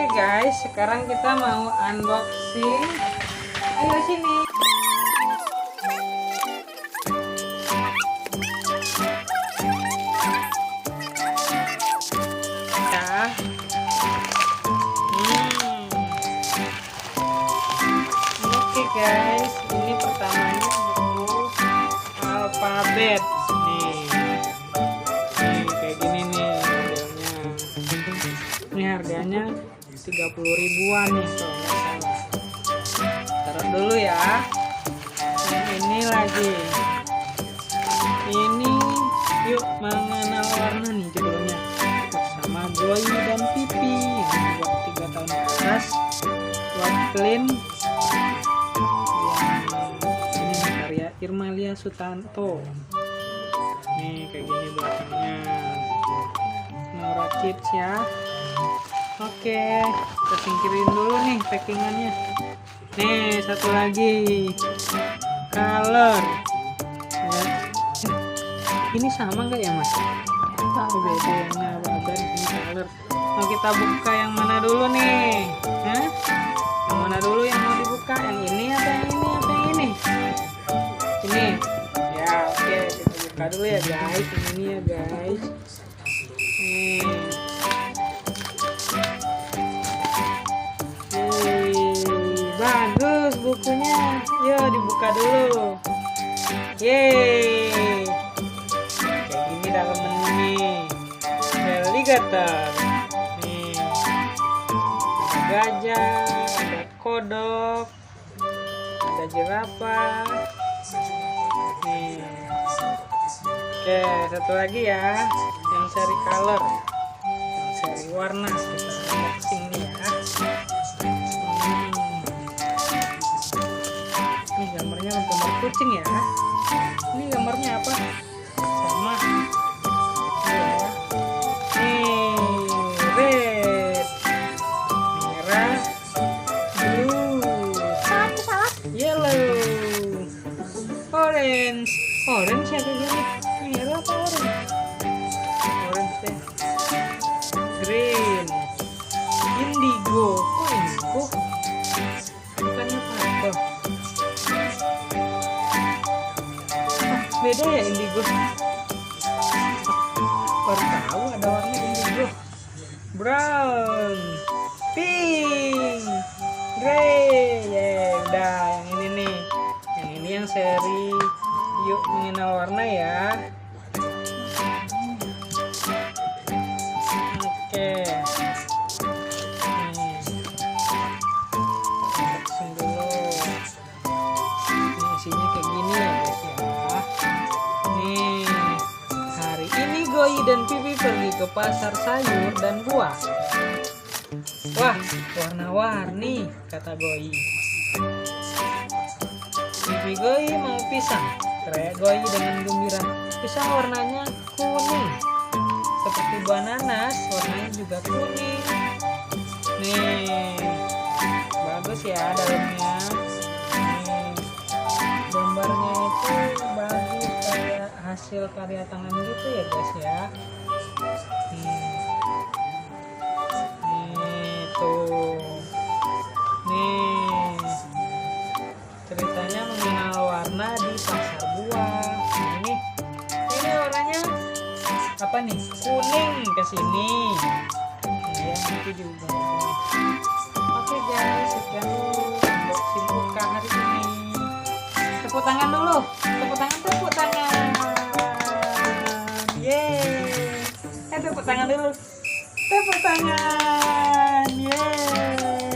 Oke guys, sekarang kita mau unboxing. Ayo sini. Ya. Oke guys, ini pertamanya buku alfabet. Nih kayak gini nih modelnya. Ini harganya 30 ribuan nih kalau nggak salah. Taruh dulu ya. Yang ini lagi. Ini yuk mengenal warna nih judulnya. Bersama Goy dan Pipi. Buat 3 tahun ke atas. Buat clean. Ini karya Irmalia Sutanto. Nih kayak gini belakangnya. Nora Kids ya. Oke, kita singkirin dulu nih packingannya. Nih satu lagi color ya. Ini sama nggak ya mas? Bedanya apa? Ini color. Mau kita buka yang mana dulu nih? Hah? Yang mana dulu yang mau dibuka? Yang ini atau yang ini atau yang ini? Ini ya. Oke, kita buka dulu ya guys. Ini ya guys. Nih. Bagus bukunya. Yuk dibuka dulu. Yeay. Kayak gini dalamannya nih. Alligator. Nih. Ada gajah, ada kodok, ada jerapah. Nih. Oke, satu lagi ya. Yang seri color. Yang seri warna. Kita unboxing nih ya. Ini gambarnya gambar kucing ya. Ini gambarnya apa? Sama. Ya. Nih, red, merah, blue, yellow, orange. Orange ya kayak gini. Merah apa orange? Orange deh. Green, indigo. Kok indigo? Bukannya purple. Beda ya indigo. Baru tahu ada warna indigo. Brown, pink, grey. Ya udah yang ini nih. Yang ini yang seri Yuk Mengenal Warna ya. Oke. Unboxing dulu. Ini isinya kayak gini ya guys ya. Nih, hari ini Goy dan Pipi pergi ke pasar sayur dan buah. Wah, warna-warni, kata Goy. Pipi Goy mau pisang, teriak Goy dengan gembira. Pisang warnanya kuning, seperti buah nanas, warnanya juga kuning. Nih, bagus ya dalamnya. Nih, gambarnya itu bagus kayak hasil karya tangan gitu ya guys ya. Nih tuh. Nih ceritanya mengenal warna di pasar buah. Ini warnanya apa nih? Kuning ke sini. Ya nanti diubah. Oke guys, sekian dulu unboxing buka hari ini. Tepuk tangan dulu. Tepuk tangan, tepuk tangan. Yeay. Tepuk tangan dulu. Tepuk tangan. Yeay.